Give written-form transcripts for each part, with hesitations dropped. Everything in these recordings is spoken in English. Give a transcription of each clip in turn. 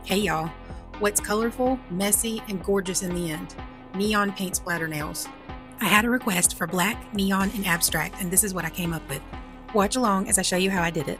Hey y'all, what's colorful, messy, and gorgeous in the end? Neon paint splatter nails. I had a request for black, neon, and abstract, and this is what I came up with. Watch along as I show you how I did it.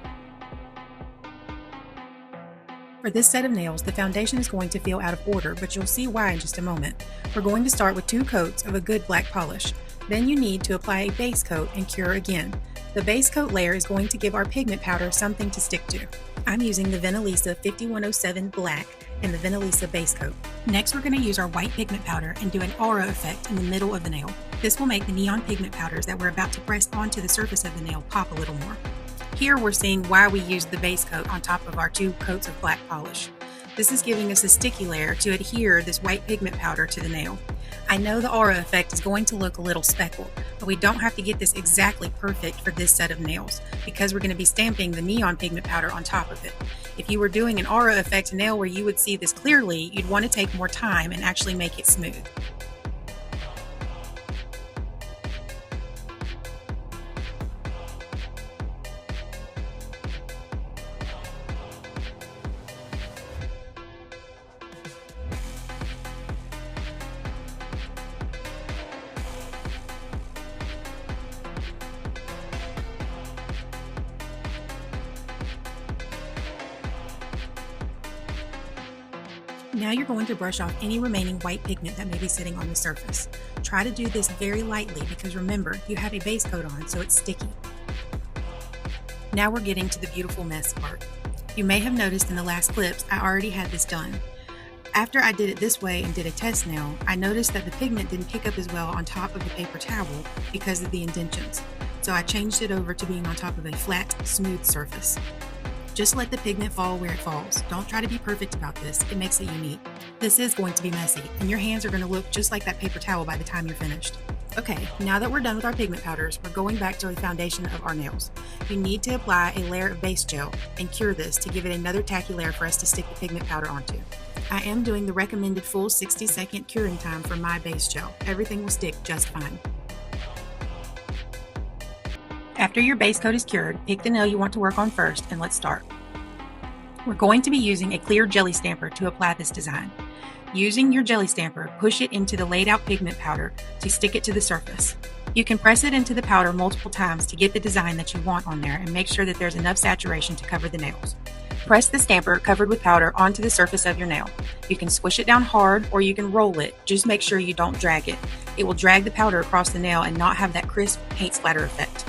For this set of nails, the foundation is going to feel out of order, but you'll see why in just a moment. We're going to start with 2 coats of a good black polish. Then you need to apply a base coat and cure again. The base coat layer is going to give our pigment powder something to stick to. I'm using the Venalisa 5107 Black and the Venalisa base coat. Next, we're going to use our white pigment powder and do an aura effect in the middle of the nail. This will make the neon pigment powders that we're about to press onto the surface of the nail pop a little more. Here we're seeing why we used the base coat on top of our 2 coats of black polish. This is giving us a sticky layer to adhere this white pigment powder to the nail. I know the aura effect is going to look a little speckled, but we don't have to get this exactly perfect for this set of nails because we're going to be stamping the neon pigment powder on top of it. If you were doing an aura effect nail where you would see this clearly, you'd want to take more time and actually make it smooth. Now you're going to brush off any remaining white pigment that may be sitting on the surface. Try to do this very lightly because remember, you have a base coat on, so it's sticky. Now we're getting to the beautiful mess part. You may have noticed in the last clips, I already had this done. After I did it this way and did a test nail, I noticed that the pigment didn't pick up as well on top of the paper towel because of the indentions. So I changed it over to being on top of a flat, smooth surface. Just let the pigment fall where it falls. Don't try to be perfect about this, it makes it unique. This is going to be messy, and your hands are going to look just like that paper towel by the time you're finished. Okay, now that we're done with our pigment powders, we're going back to the foundation of our nails. You need to apply a layer of base gel and cure this to give it another tacky layer for us to stick the pigment powder onto. I am doing the recommended full 60-second curing time for my base gel. Everything will stick just fine. After your base coat is cured, pick the nail you want to work on first and let's start. We're going to be using a clear jelly stamper to apply this design. Using your jelly stamper, push it into the laid out pigment powder to stick it to the surface. You can press it into the powder multiple times to get the design that you want on there and make sure that there's enough saturation to cover the nails. Press the stamper covered with powder onto the surface of your nail. You can squish it down hard or you can roll it. Just make sure you don't drag it. It will drag the powder across the nail and not have that crisp paint splatter effect.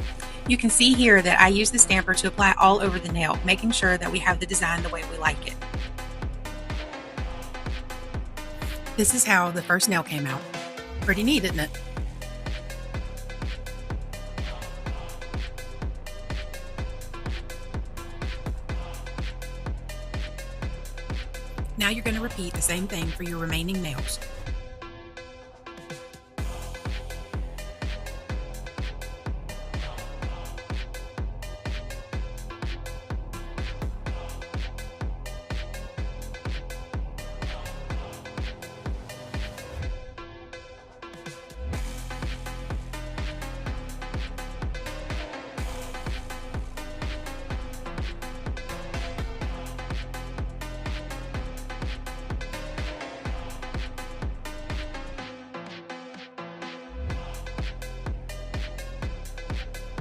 You can see here that I use the stamper to apply all over the nail, making sure that we have the design the way we like it. This is how the first nail came out. Pretty neat, isn't it? Now you're going to repeat the same thing for your remaining nails.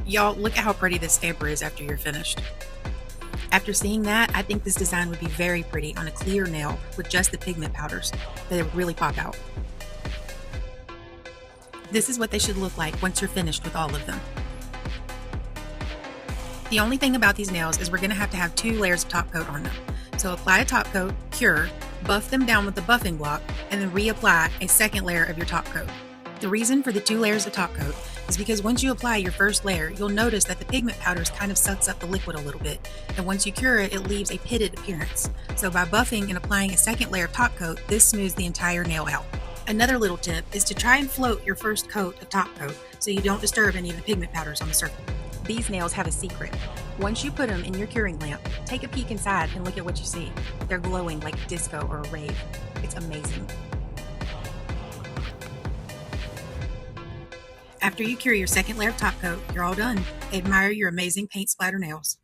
Y'all, look at how pretty this stamper is after you're finished. After seeing that, I think this design would be very pretty on a clear nail with just the pigment powders. They would really pop out. This is what they should look like once you're finished with all of them. The only thing about these nails is we're going to have 2 layers of top coat on them. So apply a top coat, cure, buff them down with the buffing block, and then reapply a second layer of your top coat. The reason for the 2 layers of top coat is because once you apply your first layer, you'll notice that the pigment powders kind of sucks up the liquid a little bit, and once you cure it, it leaves a pitted appearance. So by buffing and applying a second layer of top coat, this smooths the entire nail out. Another little tip is to try and float your first coat of top coat so you don't disturb any of the pigment powders on the surface. These nails have a secret. Once you put them in your curing lamp, take a peek inside and look at what you see. They're glowing like disco or a rave. It's amazing. After you cure your second layer of top coat, you're all done. Admire your amazing paint splatter nails.